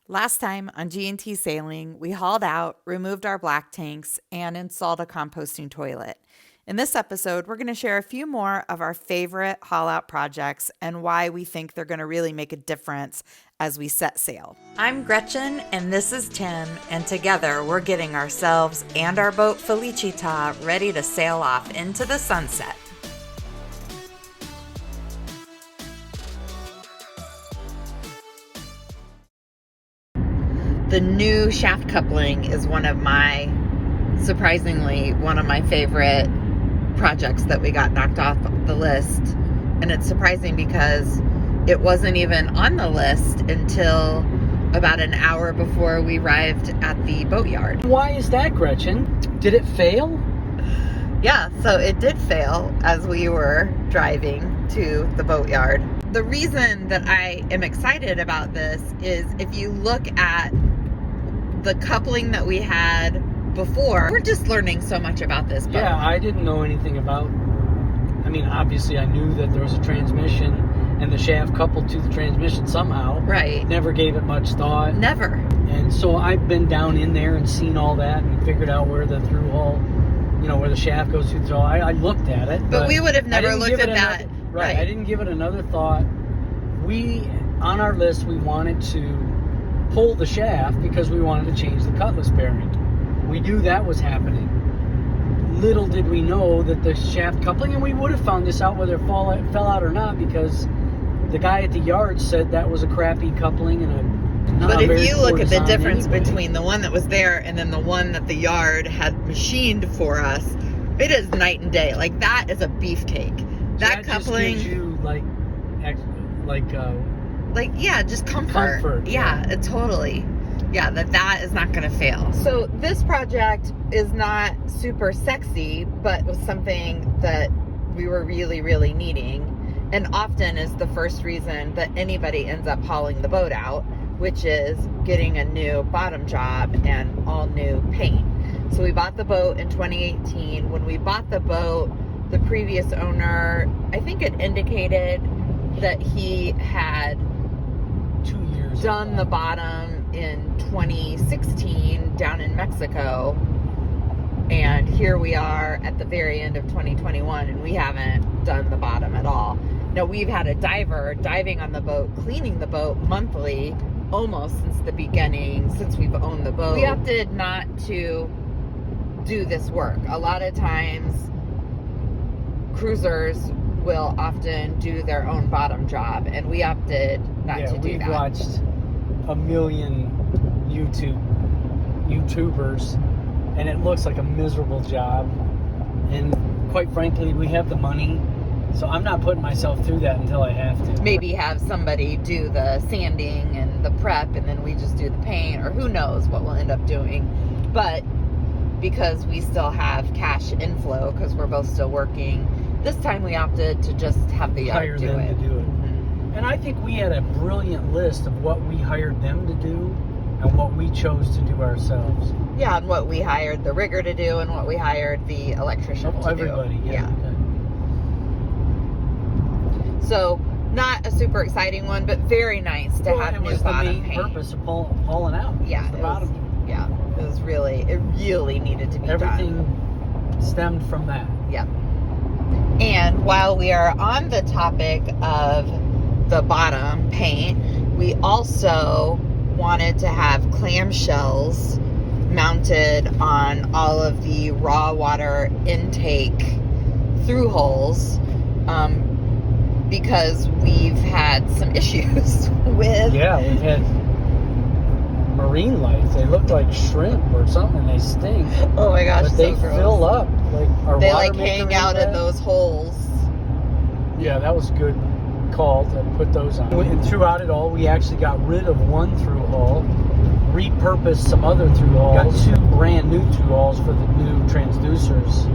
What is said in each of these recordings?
Last time on G&T Sailing, we hauled out, removed our black tanks, and installed a composting toilet. In this episode, we're going to share a few more of our favorite haul out projects and why we think they're going to really make a difference as we set sail. I'm Gretchen and this is Tim, and together we're getting ourselves and our boat Felicita ready to sail off into the sunset. The new shaft coupling is surprisingly, one of my favorite projects that we got knocked off the list. And it's surprising because it wasn't even on the list until about an hour before we arrived at the boatyard. Why is that, Gretchen? Did it fail? Yeah, so it did fail as we were driving to the boatyard. The reason that I am excited about this is if you look at the coupling that we had before, we're just learning so much about this boat. Yeah, I didn't know anything about, obviously I knew that there was a transmission and the shaft coupled to the transmission somehow. Right. Never gave it much thought. Never. And so I've been down in there and seen all that and figured out where the through hull, where the shaft goes through the hull. I looked at it. But we would have never looked at that. Right. I didn't give it another thought. On our list, we wanted to pull the shaft because we wanted to change the cutlass bearing. We knew that was happening. Little did we know that the shaft coupling, and we would have found this out whether it fell out or not, because the guy at the yard said that was a crappy coupling and But if you look at the difference between the one that was there and then the one that the yard had machined for us, it is night and day. Like, that is a beefcake. That coupling just gives you just comfort. Yeah, totally. Yeah, that is not going to fail. So this project is not super sexy, but was something that we were really, really needing, and often is the first reason that anybody ends up hauling the boat out, which is getting a new bottom job and all new paint. So we bought the boat in 2018. When we bought the boat, the previous owner, I think it indicated that he had 2 years done the bottom in 2016 down in Mexico, and here we are at the very end of 2021 and we haven't done the bottom at all. Now, we've had a diver diving on the boat, cleaning the boat monthly almost since the beginning, since we've owned the boat. We opted not to do this work. A lot of times cruisers will often do their own bottom job, and we opted not to do that. We've watched a million YouTubers, and it looks like a miserable job. And quite frankly, we have the money, so I'm not putting myself through that until I have to. Maybe have somebody do the sanding and the prep, and then we just do the paint, or who knows what we'll end up doing. But because we still have cash inflow, because we're both still working, this time we opted to just have the yard do it. To do it. Mm-hmm. And I think we had a brilliant list of what we hired them to do and what we chose to do ourselves. Yeah, and what we hired the rigger to do and what we hired the electrician to everybody, do. Yeah. Okay. So, not a super exciting one, but very nice to have new bottom paint. It was the main purpose of hauling out. Yeah, it was really needed to be done. Everything stemmed from that. Yep. And while we are on the topic of the bottom paint, we also wanted to have clamshells mounted on all of the raw water intake through holes, because we've had some issues with... Yeah, we've had marine lights. They look like shrimp or something. They stink. Oh my gosh, but they fill up. They hang out in those holes. Yeah, that was a good call to put those on. And throughout it all, we actually got rid of one through hull, repurposed some other through hulls, got 2 brand new through hulls for the new transducers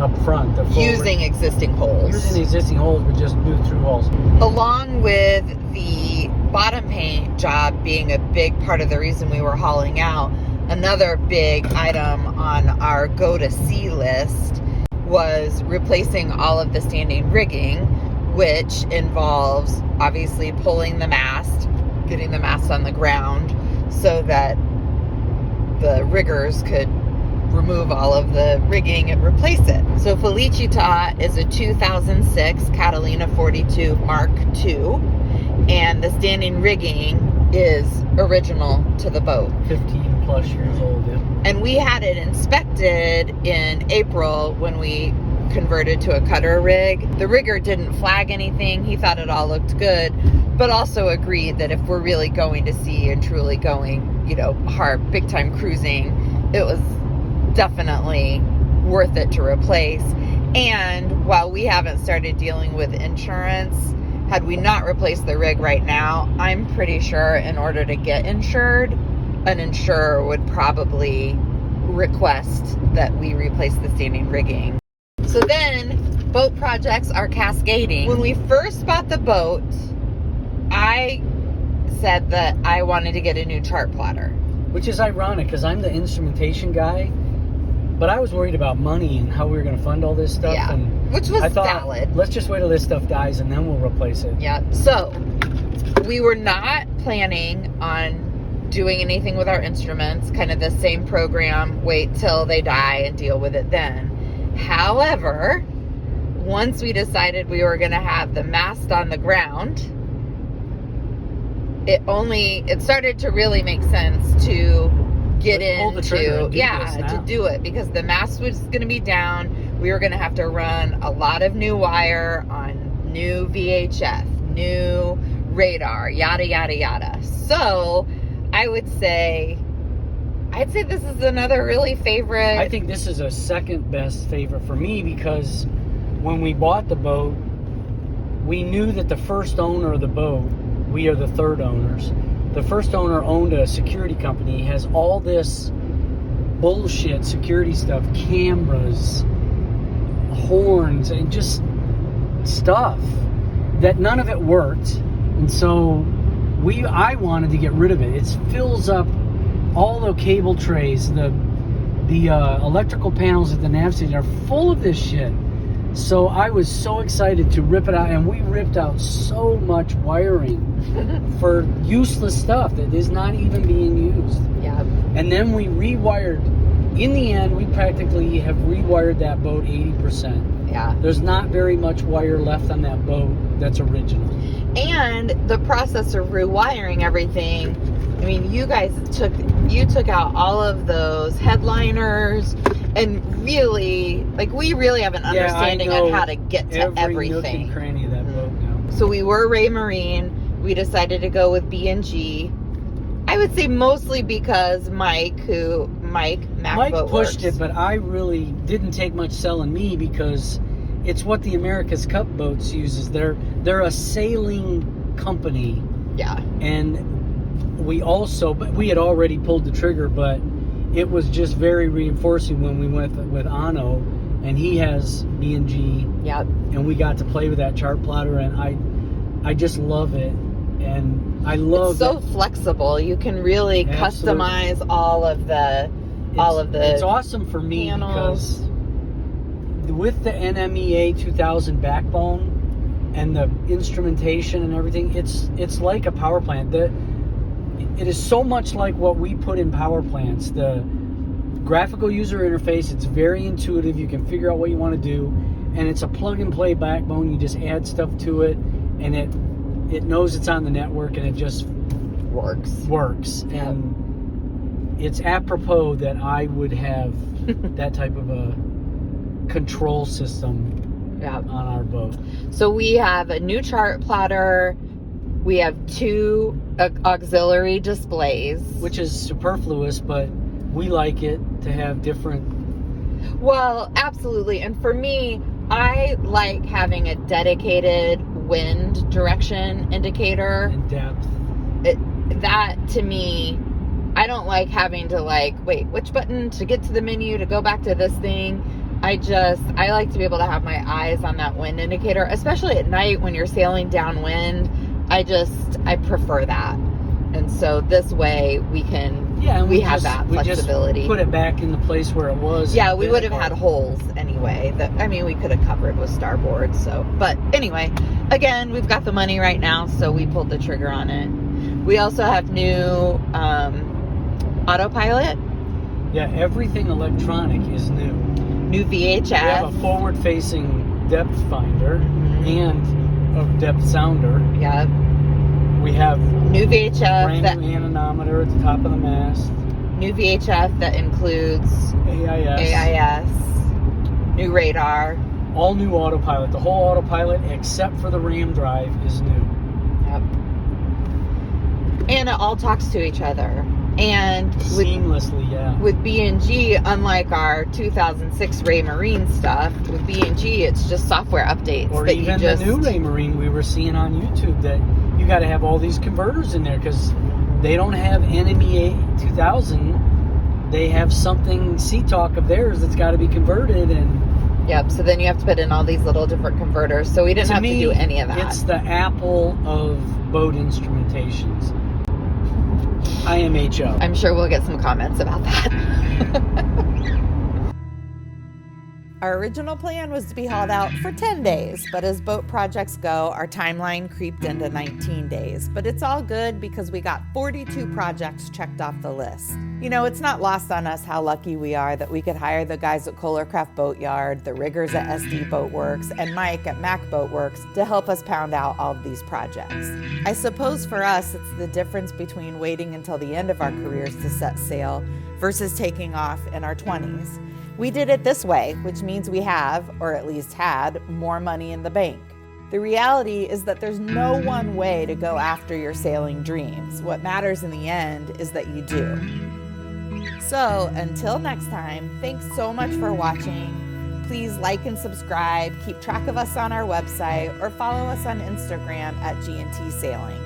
up front. Using existing holes. Using existing holes with just new through hulls. Along with the bottom paint job being a big part of the reason we were hauling out, another big item on our go to see list was replacing all of the standing rigging, which involves obviously pulling the mast, getting the mast on the ground so that the riggers could remove all of the rigging and replace it. So Felicita is a 2006 Catalina 42 Mark II, and the standing rigging is original to the boat. 15 plus years old, yeah. And we had it inspected in April when we converted to a cutter rig. The rigger didn't flag anything. He thought it all looked good, but also agreed that if we're really going to sea and truly going, you know, hard, big time cruising, it was definitely worth it to replace. And while we haven't started dealing with insurance, had we not replaced the rig right now, I'm pretty sure in order to get insured, an insurer would probably request that we replace the standing rigging. So then boat projects are cascading. When we first bought the boat, I said that I wanted to get a new chart plotter. Which is ironic because I'm the instrumentation guy, but I was worried about money and how we were going to fund all this stuff. Yeah, and which was I thought, valid. Let's just wait till this stuff dies and then we'll replace it. Yeah. So we were not planning on doing anything with our instruments, kind of the same program, wait till they die and deal with it then. However, once we decided we were going to have the mast on the ground, it started to really make sense to get into, to do it, because the mast was going to be down. We were going to have to run a lot of new wire on new VHF, new radar, yada, yada, yada. So I'd say this is another really favorite. I think this is a second best favorite for me because when we bought the boat, we knew that the first owner of the boat, we are the third owners. The first owner owned a security company, has all this bullshit security stuff, cameras, horns, and just stuff that none of it worked. And so I wanted to get rid of it. It fills up all the cable trays, the electrical panels at the nav station are full of this shit. So I was so excited to rip it out, and we ripped out so much wiring for useless stuff that is not even being used. Yeah. And then we rewired. In the end, we practically have rewired that boat 80%. Yeah. There's not very much wire left on that boat that's original. And the process of rewiring everything, I mean, you guys took out all of those headliners, and really, like, we really have an understanding on how to get to every nook everything. and cranny of that boat now. So we were Ray Marine. We decided to go with B&G. I would say mostly because Mike pushed it, but I really didn't take much selling me because it's what the America's Cup boats uses. They're a sailing company. Yeah. And we had already pulled the trigger, but it was just very reinforcing when we went with Ano, and he has B&G. Yep. And we got to play with that chart plotter, and I just love it. And I love it's so flexible. You can really customize all of the It's awesome for me panels. Because with the NMEA 2000 backbone and the instrumentation and everything, it's like a power plant. It is so much like what we put in power plants. The graphical user interface, it's very intuitive. You can figure out what you want to do, and it's a plug and play backbone. You just add stuff to it, and it knows it's on the network, and it just works. Yep. And it's apropos that I would have that type of a control system on our boat. So we have a new chart plotter. We have 2 auxiliary displays, which is superfluous, but we like it to have different. Well, absolutely. And for me, I like having a dedicated wind direction indicator. And depth. That to me, I don't like having to wait, which button to get to the menu to go back to this thing. I like to be able to have my eyes on that wind indicator, especially at night when you're sailing downwind. I prefer that. And so this way we can, we have that flexibility. We just put it back in the place where it was. Yeah, we would have had holes anyway. We could have covered with starboard. So, but anyway, again, we've got the money right now, so we pulled the trigger on it. We also have new autopilot. Yeah, everything electronic is new. New VHF. We have a forward-facing depth finder and a depth sounder. Yep. We have new VHF. Brand new anemometer at the top of the mast. New VHF that includes AIS. New radar. All new autopilot. The whole autopilot, except for the RAM drive, is new. Yep. And it all talks to each other. And seamlessly, with B&G, unlike our 2006 Raymarine stuff, with B&G, it's just software updates. Or that even the new Raymarine we were seeing on YouTube, that you got to have all these converters in there because they don't have NMEA 2000. They have something C-Talk of theirs that's got to be converted, and yep. So then you have to put in all these little different converters. So we didn't have to do any of that. It's the Apple of boat instrumentations. IMHO. I'm sure we'll get some comments about that. Our original plan was to be hauled out for 10 days, but as boat projects go, our timeline creeped into 19 days. But it's all good because we got 42 projects checked off the list. You know, it's not lost on us how lucky we are that we could hire the guys at Kohlercraft Boatyard, the riggers at SD Boatworks, and Mike at Mac Boatworks to help us pound out all of these projects. I suppose for us, it's the difference between waiting until the end of our careers to set sail versus taking off in our 20s. We did it this way, which means we have, or at least had, more money in the bank. The reality is that there's no one way to go after your sailing dreams. What matters in the end is that you do. So, until next time, thanks so much for watching. Please like and subscribe, keep track of us on our website, or follow us on Instagram at G&T Sailing.